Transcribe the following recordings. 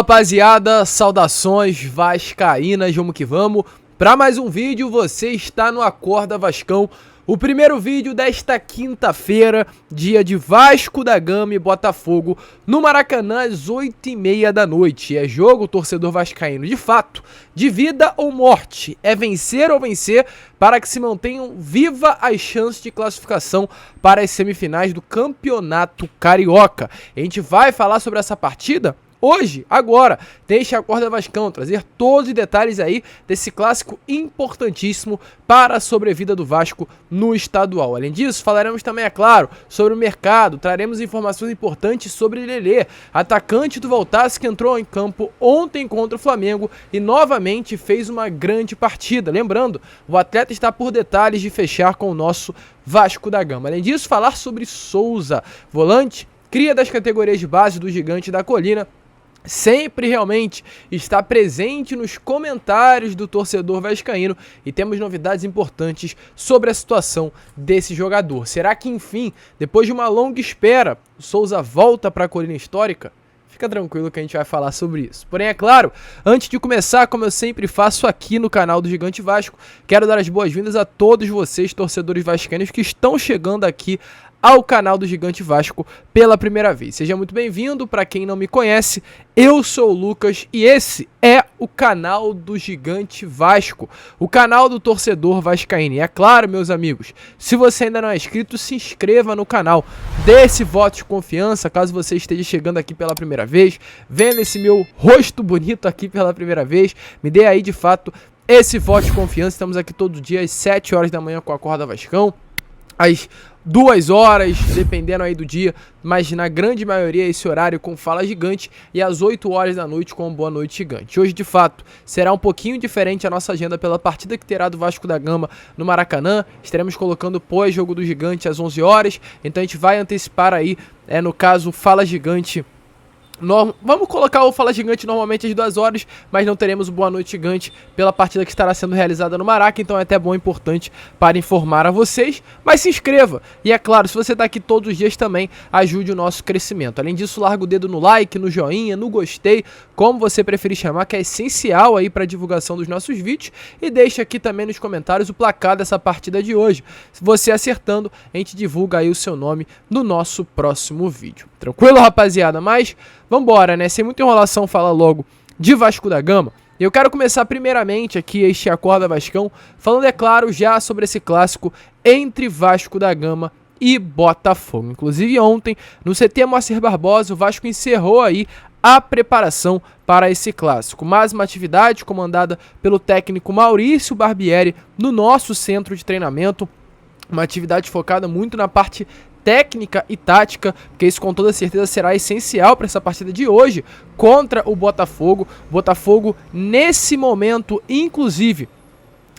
rapaziada, saudações vascaínas, vamos que vamos. Para mais um vídeo, você está no Acorda Vascão, o primeiro vídeo desta quinta-feira, dia de Vasco da Gama e Botafogo, no Maracanã às 8h30 da noite. É jogo, torcedor vascaíno, de fato, de vida ou morte. É vencer ou vencer para que se mantenham viva as chances de classificação para as semifinais do Campeonato Carioca. A gente vai falar sobre essa partida hoje, agora, deixa a Corda Vascão trazer todos os detalhes aí desse clássico importantíssimo para a sobrevida do Vasco no estadual. Além disso, falaremos também, é claro, sobre o mercado, traremos informações importantes sobre Lelê, atacante do Voltaço que entrou em campo ontem contra o Flamengo e novamente fez uma grande partida. Lembrando, o atleta está por detalhes de fechar com o nosso Vasco da Gama. Além disso, falar sobre Souza, volante, cria das categorias de base do Gigante da Colina, sempre realmente está presente nos comentários do torcedor vascaíno e temos novidades importantes sobre a situação desse jogador. Será que enfim, depois de uma longa espera, o Souza volta para a Colina Histórica? Fica tranquilo que a gente vai falar sobre isso. Porém, é claro, antes de começar, como eu sempre faço aqui no canal do Gigante Vasco, quero dar as boas-vindas a todos vocês, torcedores vascaínos, que estão chegando aqui ao canal do Gigante Vasco pela primeira vez. Seja muito bem-vindo. Para quem não me conhece, eu sou o Lucas e esse é o canal do Gigante Vasco, o canal do torcedor vascaíno. E é claro, meus amigos, se você ainda não é inscrito, se inscreva no canal, dê esse voto de confiança caso você esteja chegando aqui pela primeira vez, vendo esse meu rosto bonito aqui pela primeira vez, me dê aí de fato esse voto de confiança. Estamos aqui todo dia às 7 horas da manhã com a Corda Vascão, às 2 horas, dependendo aí do dia, mas na grande maioria esse horário com Fala Gigante e às 8 horas da noite com Boa Noite Gigante. Hoje, de fato, será um pouquinho diferente a nossa agenda pela partida que terá do Vasco da Gama no Maracanã. Estaremos colocando pós-jogo do Gigante às 11 horas, então a gente vai antecipar aí, no caso, Fala Gigante. Vamos colocar o Fala Gigante normalmente às 2 horas, mas não teremos o Boa Noite Gigante pela partida que estará sendo realizada no Maraca, então é até bom e importante para informar a vocês, mas se inscreva, e é claro, se você está aqui todos os dias também, ajude o nosso crescimento. Além disso, larga o dedo no like, no joinha, no gostei, como você preferir chamar, que é essencial aí para a divulgação dos nossos vídeos, e deixa aqui também nos comentários o placar dessa partida de hoje. Se você acertando, a gente divulga aí o seu nome no nosso próximo vídeo. Tranquilo, rapaziada? Mas vambora, né? Sem muita enrolação, fala logo de Vasco da Gama. Eu quero começar primeiramente aqui este Acorda Vascão, falando, é claro, já sobre esse clássico entre Vasco da Gama e Botafogo. Inclusive ontem, no CT Moacir Barbosa, o Vasco encerrou aí a preparação para esse clássico. Mais uma atividade comandada pelo técnico Maurício Barbieri no nosso centro de treinamento. Uma atividade focada muito na parte técnica e tática, porque isso com toda certeza será essencial para essa partida de hoje contra o Botafogo. Botafogo, nesse momento, inclusive,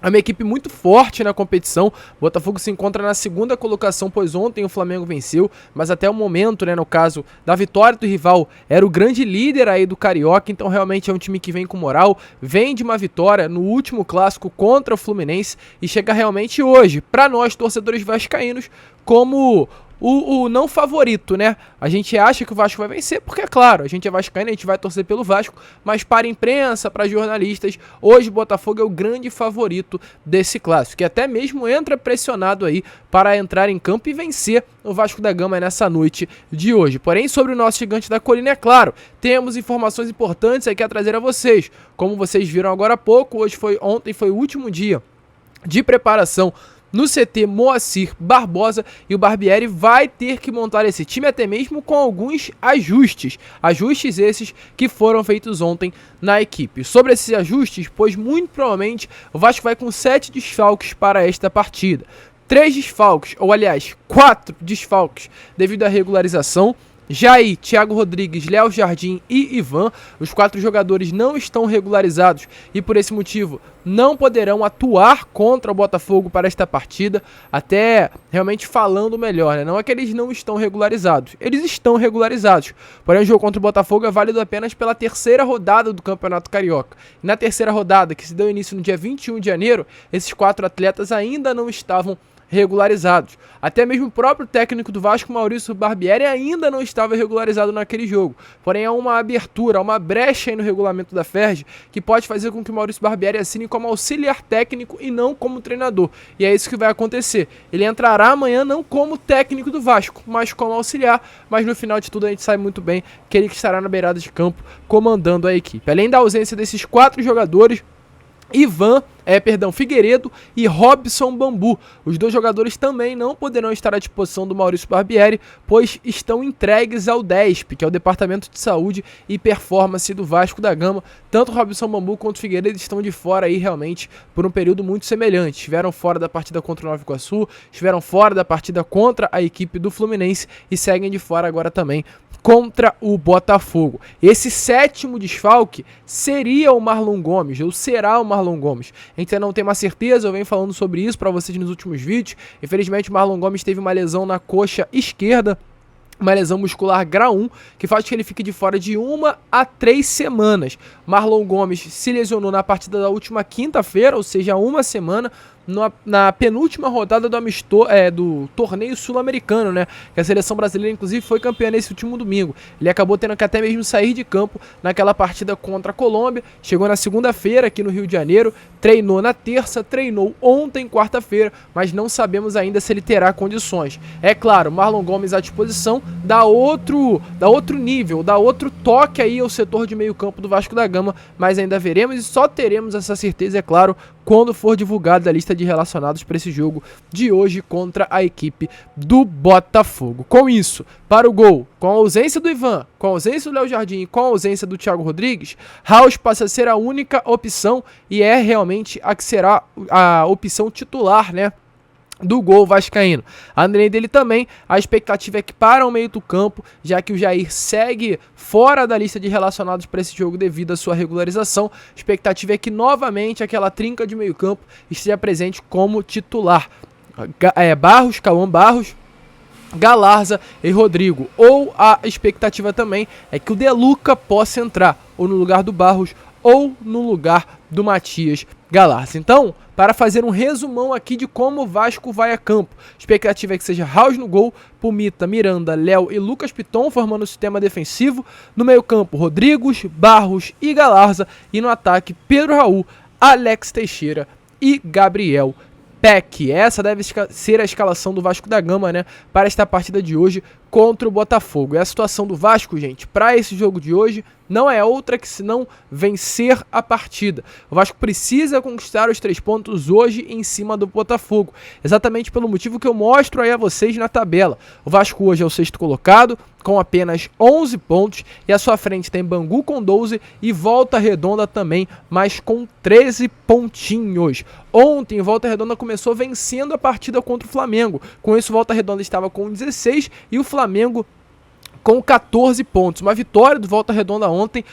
é uma equipe muito forte na competição. O Botafogo se encontra na segunda colocação, pois ontem o Flamengo venceu, mas até o momento, no caso da vitória do rival, era o grande líder aí do Carioca, então realmente é um time que vem com moral, vem de uma vitória no último clássico contra o Fluminense e chega realmente hoje, para nós torcedores vascaínos, como o não favorito, né? A gente acha que o Vasco vai vencer, porque é claro, a gente é vascaíno, a gente vai torcer pelo Vasco, mas para a imprensa, para jornalistas, hoje o Botafogo é o grande favorito desse clássico, que até mesmo entra pressionado aí para entrar em campo e vencer o Vasco da Gama nessa noite de hoje. Porém, sobre o nosso Gigante da Colina, é claro, temos informações importantes aqui a trazer a vocês. Como vocês viram agora há pouco, ontem foi o último dia de preparação no CT Moacir Barbosa e o Barbieri vai ter que montar esse time até mesmo com alguns ajustes esses que foram feitos ontem na equipe. Sobre esses ajustes, pois muito provavelmente o Vasco vai com 7 desfalques para esta partida. 3 desfalques, ou aliás, 4 desfalques devido à regularização. Jair, Thiago Rodrigues, Léo Jardim e Ivan, os 4 jogadores não estão regularizados e por esse motivo não poderão atuar contra o Botafogo para esta partida, até realmente falando melhor, né? Não é que eles não estão regularizados, eles estão regularizados, porém o jogo contra o Botafogo é válido apenas pela terceira rodada do Campeonato Carioca. E na terceira rodada, que se deu início no dia 21 de janeiro, esses 4 atletas ainda não estavam regularizados. Até mesmo o próprio técnico do Vasco, Maurício Barbieri, ainda não estava regularizado naquele jogo. Porém, há uma abertura, uma brecha aí no regulamento da FERJ que pode fazer com que o Maurício Barbieri assine como auxiliar técnico e não como treinador. E é isso que vai acontecer. Ele entrará amanhã não como técnico do Vasco, mas como auxiliar. Mas no final de tudo a gente sabe muito bem que ele estará na beirada de campo comandando a equipe. Além da ausência desses 4 jogadores, Figueiredo e Robson Bambu. Os 2 jogadores também não poderão estar à disposição do Maurício Barbieri, pois estão entregues ao DESP, que é o Departamento de Saúde e Performance do Vasco da Gama. Tanto Robson Bambu quanto Figueiredo estão de fora aí realmente por um período muito semelhante. Estiveram fora da partida contra o Nova Iguaçu, estiveram fora da partida contra a equipe do Fluminense e seguem de fora agora também contra o Botafogo. Esse 7º desfalque seria o Marlon Gomes, ou será o Marlon Gomes. A gente ainda não tem uma certeza, eu venho falando sobre isso para vocês nos últimos vídeos. Infelizmente o Marlon Gomes teve uma lesão na coxa esquerda, uma lesão muscular grau 1, que faz com que ele fique de fora de 1 a 3 semanas. Marlon Gomes se lesionou na partida da última quinta-feira, ou seja, 1 semana, na penúltima rodada do torneio sul-americano, né? Que a seleção brasileira, inclusive, foi campeã nesse último domingo. Ele acabou tendo que até mesmo sair de campo naquela partida contra a Colômbia. Chegou na segunda-feira aqui no Rio de Janeiro, treinou na terça, treinou ontem, quarta-feira, mas não sabemos ainda se ele terá condições. É claro, Marlon Gomes à disposição dá outro nível, dá outro toque aí ao setor de meio campo do Vasco da Gama, mas ainda veremos e só teremos essa certeza, é claro, quando for divulgada a lista de relacionados para esse jogo de hoje contra a equipe do Botafogo. Com isso, para o gol, com a ausência do Ivan, com a ausência do Léo Jardim e com a ausência do Thiago Rodrigues, Raus passa a ser a única opção e é realmente a que será a opção titular, né, do gol vascaíno. Além dele também, a expectativa é que para o meio do campo, já que o Jair segue fora da lista de relacionados para esse jogo devido à sua regularização, a expectativa é que novamente aquela trinca de meio campo esteja presente como titular. Cauã Barros, Galarza e Rodrigo. Ou a expectativa também é que o De Luca possa entrar ou no lugar do Barros ou no lugar do Matias Galarza. Então, para fazer um resumão aqui de como o Vasco vai a campo, a expectativa é que seja Raus no gol, Pumita, Miranda, Léo e Lucas Piton formando o sistema defensivo. No meio campo, Rodrigos, Barros e Galarza. E no ataque, Pedro Raul, Alex Teixeira e Gabriel Peck. Essa deve ser a escalação do Vasco da Gama, né, para esta partida de hoje contra o Botafogo. E a situação do Vasco, gente, para esse jogo de hoje não é outra que senão vencer a partida. O Vasco precisa conquistar os 3 pontos hoje em cima do Botafogo, exatamente pelo motivo que eu mostro aí a vocês na tabela. O Vasco hoje é o 6º colocado, com apenas 11 pontos, e à sua frente tem Bangu com 12 e Volta Redonda também, mas com 13 pontinhos. Ontem, Volta Redonda começou vencendo a partida contra o Flamengo. Com isso, Volta Redonda estava com 16 e o Flamengo com 14 pontos. Uma vitória do Volta Redonda ontem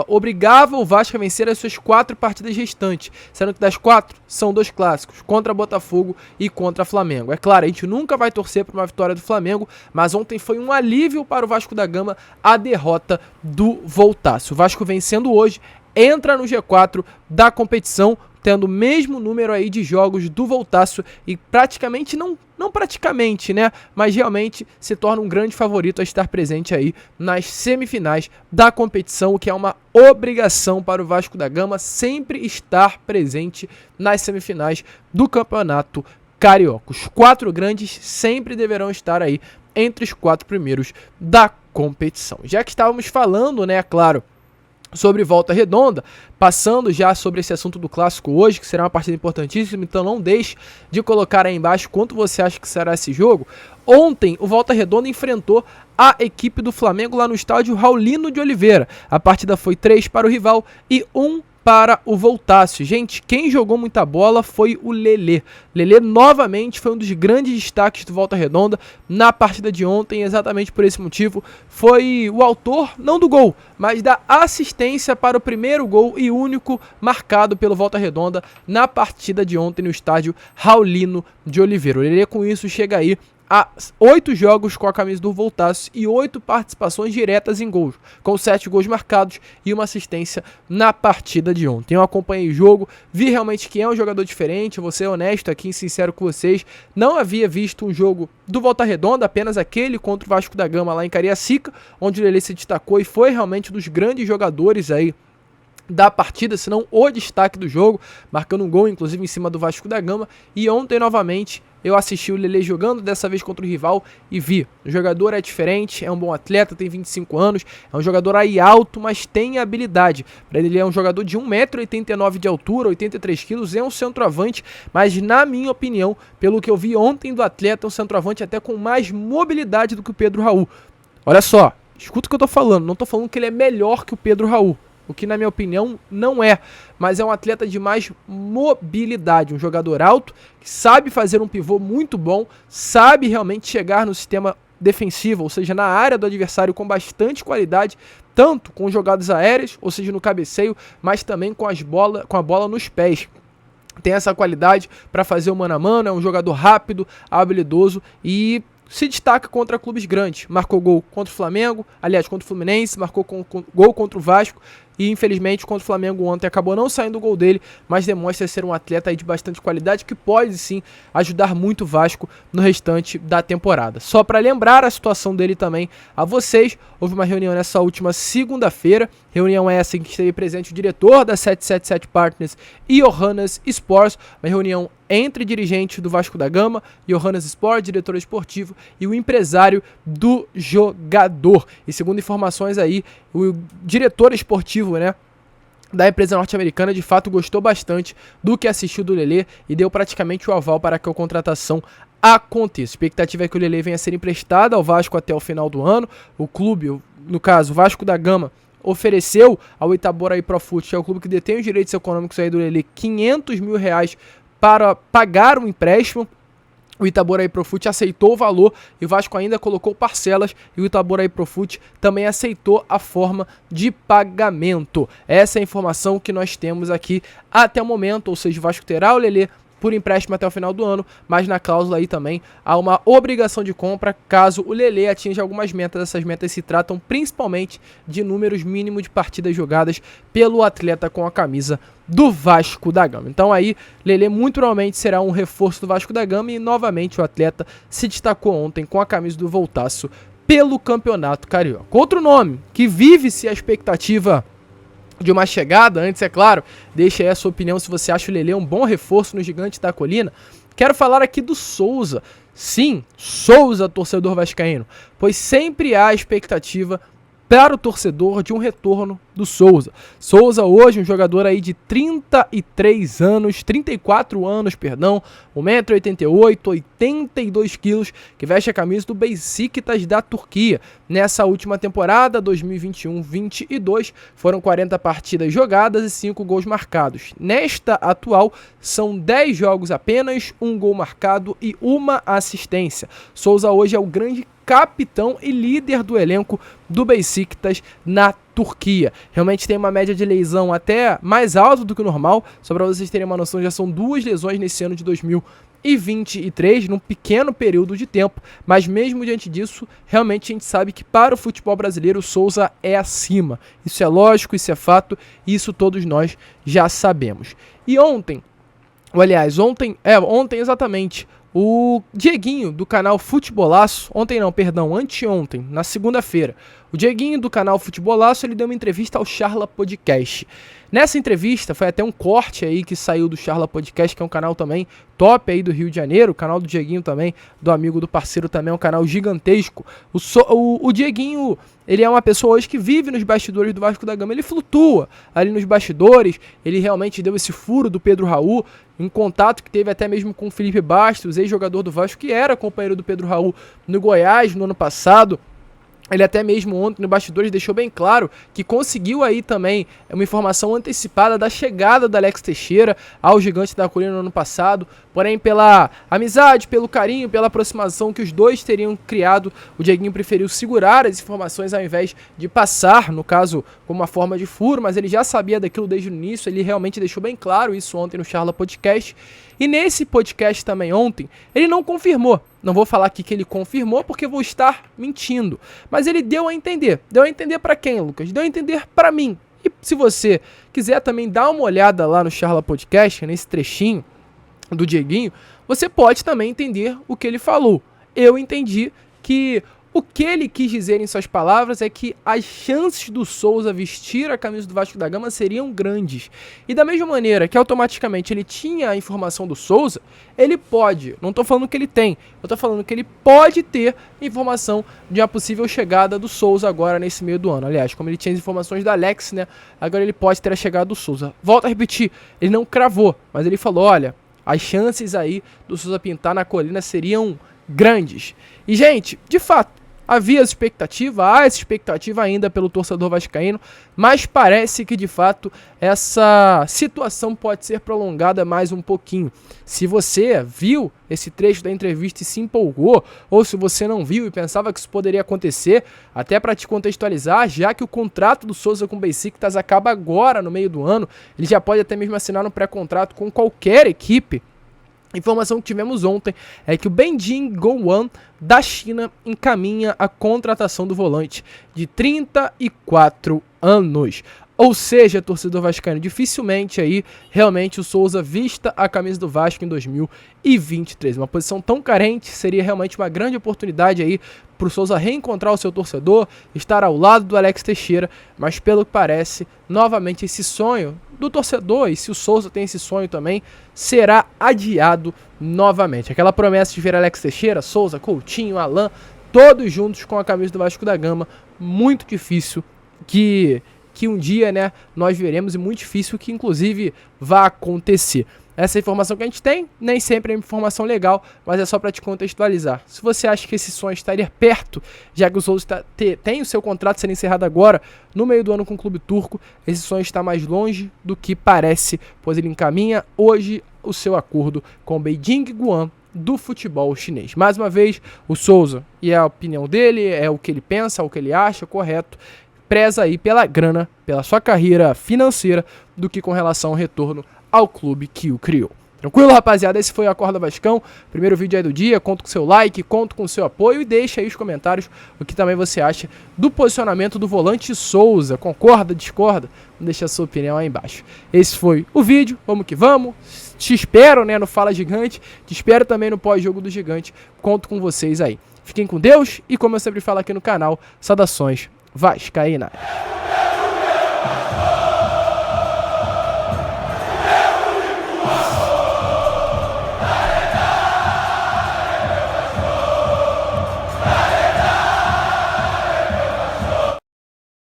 obrigava o Vasco a vencer as suas 4 partidas restantes, sendo que das 4 são 2 clássicos, contra Botafogo e contra Flamengo. É claro, a gente nunca vai torcer por uma vitória do Flamengo, mas ontem foi um alívio para o Vasco da Gama a derrota do Voltaço. O Vasco vencendo hoje, entra no G4 da competição, tendo o mesmo número aí de jogos do Voltaço e praticamente, não praticamente, né, mas realmente se torna um grande favorito a estar presente aí nas semifinais da competição, o que é uma obrigação para o Vasco da Gama sempre estar presente nas semifinais do Campeonato Carioca. Os 4 grandes sempre deverão estar aí entre os 4 primeiros da competição. Já que estávamos falando, né, claro, sobre Volta Redonda, passando já sobre esse assunto do clássico hoje, que será uma partida importantíssima, então não deixe de colocar aí embaixo quanto você acha que será esse jogo. Ontem o Volta Redonda enfrentou a equipe do Flamengo lá no estádio Raulino de Oliveira. A partida foi 3 para o rival e 1 para o Voltaço. Gente, quem jogou muita bola foi o Lelê. Lelê novamente foi um dos grandes destaques do Volta Redonda na partida de ontem, exatamente por esse motivo. Foi o autor, não do gol, mas da assistência para o primeiro gol e único marcado pelo Volta Redonda na partida de ontem no estádio Raulino de Oliveira. O Lelê com isso chega aí a 8 jogos com a camisa do Voltaço e 8 participações diretas em gols, com 7 gols marcados e uma assistência na partida de ontem. Eu acompanhei o jogo, vi realmente que é um jogador diferente, vou ser honesto aqui e sincero com vocês, não havia visto um jogo do Volta Redonda, apenas aquele contra o Vasco da Gama lá em Cariacica, onde o Lelê se destacou e foi realmente um dos grandes jogadores aí da partida, se não o destaque do jogo, marcando um gol inclusive em cima do Vasco da Gama. E ontem novamente eu assisti o Lelê jogando, dessa vez contra o rival, e vi, o jogador é diferente, é um bom atleta, tem 25 anos, é um jogador aí alto, mas tem habilidade. Para ele é um jogador de 1,89 m de altura, 83 kg, é um centroavante, mas na minha opinião, pelo que eu vi ontem do atleta, é um centroavante até com mais mobilidade do que o Pedro Raul. Olha só, escuta o que eu tô falando, não tô falando que ele é melhor que o Pedro Raul, o que na minha opinião não é, mas é um atleta de mais mobilidade, um jogador alto, que sabe fazer um pivô muito bom, sabe realmente chegar no sistema defensivo, ou seja, na área do adversário com bastante qualidade, tanto com jogadas aéreas, ou seja, no cabeceio, mas também com a bola nos pés. Tem essa qualidade para fazer o mano a mano, é um jogador rápido, habilidoso e se destaca contra clubes grandes. Marcou gol contra o Flamengo, aliás, contra o Fluminense, marcou gol contra o Vasco e infelizmente contra o Flamengo ontem acabou não saindo o gol dele, mas demonstra ser um atleta aí de bastante qualidade que pode sim ajudar muito o Vasco no restante da temporada. Só para lembrar a situação dele também a vocês, houve uma reunião nessa última segunda-feira, reunião essa em que esteve presente o diretor da 777 Partners e Johannes Sports, uma reunião entre dirigentes do Vasco da Gama, Johannes Sports, diretor esportivo, e o empresário do jogador. E segundo informações aí, o diretor esportivo, da empresa norte-americana, de fato gostou bastante do que assistiu do Lelê e deu praticamente o aval para que a contratação aconteça. A expectativa é que o Lelê venha a ser emprestado ao Vasco até o final do ano. O clube, no caso, o Vasco da Gama, ofereceu ao Itaboraí Profut, que é o clube que detém os direitos econômicos aí do Lelê, R$500 mil para pagar um empréstimo. O Itaboraí Profut aceitou o valor e o Vasco ainda colocou parcelas e o Itaboraí Profut também aceitou a forma de pagamento. Essa é a informação que nós temos aqui até o momento, ou seja, o Vasco terá o Lelê por empréstimo até o final do ano, mas na cláusula aí também há uma obrigação de compra caso o Lelê atinja algumas metas. Essas metas se tratam principalmente de números mínimos de partidas jogadas pelo atleta com a camisa do Vasco da Gama. Então aí, Lelê muito provavelmente será um reforço do Vasco da Gama e novamente o atleta se destacou ontem com a camisa do Voltaço pelo Campeonato Carioca. Outro nome que vive-se a expectativa de uma chegada, antes é claro, deixa aí a sua opinião se você acha o Lelê um bom reforço no Gigante da Colina. Quero falar aqui do Souza. Sim, Souza, torcedor vascaíno, pois sempre há expectativa para o torcedor de um retorno do Souza. Souza hoje um jogador aí de 34 anos, 1,88 m, 82 kg, que veste a camisa do Beşiktaş da Turquia. Nessa última temporada, 2021-22, foram 40 partidas jogadas e 5 gols marcados. Nesta atual, são 10 jogos apenas, 1 gol marcado e 1 assistência. Souza hoje é o grande capitão e líder do elenco do Beşiktaş na Turquia. Realmente tem uma média de lesão até mais alta do que o normal. Só para vocês terem uma noção, já são 2 lesões nesse ano de 2023, num pequeno período de tempo. Mas mesmo diante disso, realmente a gente sabe que para o futebol brasileiro o Souza é acima. Isso é lógico, isso é fato, e isso todos nós já sabemos. E ontem exatamente, o Dieguinho do canal Futebolaço, anteontem, na segunda-feira, o Dieguinho do canal Futebolaço, ele deu uma entrevista ao Charla Podcast. Nessa entrevista, foi até um corte aí que saiu do Charla Podcast, que é um canal também top aí do Rio de Janeiro, o canal do Dieguinho também, do amigo do parceiro também, é um canal gigantesco. O Dieguinho, ele é uma pessoa hoje que vive nos bastidores do Vasco da Gama, ele flutua ali nos bastidores, ele realmente deu esse furo do Pedro Raul, em contato que teve até mesmo com o Felipe Bastos, ex-jogador do Vasco, que era companheiro do Pedro Raul no Goiás no ano passado. Ele até mesmo ontem no bastidores deixou bem claro que conseguiu aí também uma informação antecipada da chegada do Alex Teixeira ao Gigante da Colina no ano passado, porém pela amizade, pelo carinho, pela aproximação que os dois teriam criado, o Dieguinho preferiu segurar as informações ao invés de passar, no caso, como uma forma de furo, mas ele já sabia daquilo desde o início, ele realmente deixou bem claro isso ontem no Charla Podcast, e nesse podcast também ontem, ele não confirmou Não vou falar aqui que ele confirmou porque vou estar mentindo. Mas ele deu a entender. Deu a entender para quem, Lucas? Deu a entender para mim. E se você quiser também dar uma olhada lá no Charla Podcast, nesse trechinho do Dieguinho, você pode também entender o que ele falou. Eu entendi que o que ele quis dizer em suas palavras é que as chances do Souza vestir a camisa do Vasco da Gama seriam grandes. E da mesma maneira que automaticamente ele tinha a informação do Souza, ele pode, não estou falando que ele tem, eu estou falando que ele pode ter informação de uma possível chegada do Souza agora nesse meio do ano. Aliás, como ele tinha as informações da Alex, né, agora ele pode ter a chegada do Souza. Volto a repetir, ele não cravou, mas ele falou, olha, as chances aí do Souza pintar na colina seriam grandes. E, gente, de fato, há essa expectativa ainda pelo torcedor vascaíno, mas parece que de fato essa situação pode ser prolongada mais um pouquinho. Se você viu esse trecho da entrevista e se empolgou, ou se você não viu e pensava que isso poderia acontecer, até para te contextualizar, já que o contrato do Souza com o Besiktas acaba agora no meio do ano, ele já pode até mesmo assinar um pré-contrato com qualquer equipe. A informação que tivemos ontem é que o Beijing Guoan da China encaminha a contratação do volante de 34 anos. Ou seja, torcedor vascaíno, dificilmente aí realmente o Souza vista a camisa do Vasco em 2023. Uma posição tão carente seria realmente uma grande oportunidade aí para o Souza reencontrar o seu torcedor, estar ao lado do Alex Teixeira, mas pelo que parece, novamente esse sonho do torcedor, e se o Souza tem esse sonho também, será adiado novamente. Aquela promessa de ver Alex Teixeira, Souza, Coutinho, Alan, todos juntos com a camisa do Vasco da Gama, muito difícil que um dia, né, nós veremos, e muito difícil que inclusive vá acontecer. Essa informação que a gente tem, nem sempre é informação legal, mas é só para te contextualizar. Se você acha que esse sonho estaria perto, já que o Souza tem o seu contrato sendo encerrado agora, no meio do ano com o clube turco, esse sonho está mais longe do que parece, pois ele encaminha hoje o seu acordo com o Beijing Guoan do futebol chinês. Mais uma vez, o Souza, e a opinião dele, é o que ele pensa, o que ele acha correto, preza aí pela grana, pela sua carreira financeira, do que com relação ao retorno ao clube que o criou. Tranquilo, rapaziada? Esse foi o Acorda Vascão, primeiro vídeo aí do dia. Conto com seu like, conto com seu apoio e deixa aí os comentários o que também você acha do posicionamento do volante Souza. Concorda, discorda? Deixa a sua opinião aí embaixo. Esse foi o vídeo, vamos que vamos. Te espero, né, no Fala Gigante, te espero também no pós-jogo do Gigante. Conto com vocês aí. Fiquem com Deus e, como eu sempre falo aqui no canal, saudações vascaínas.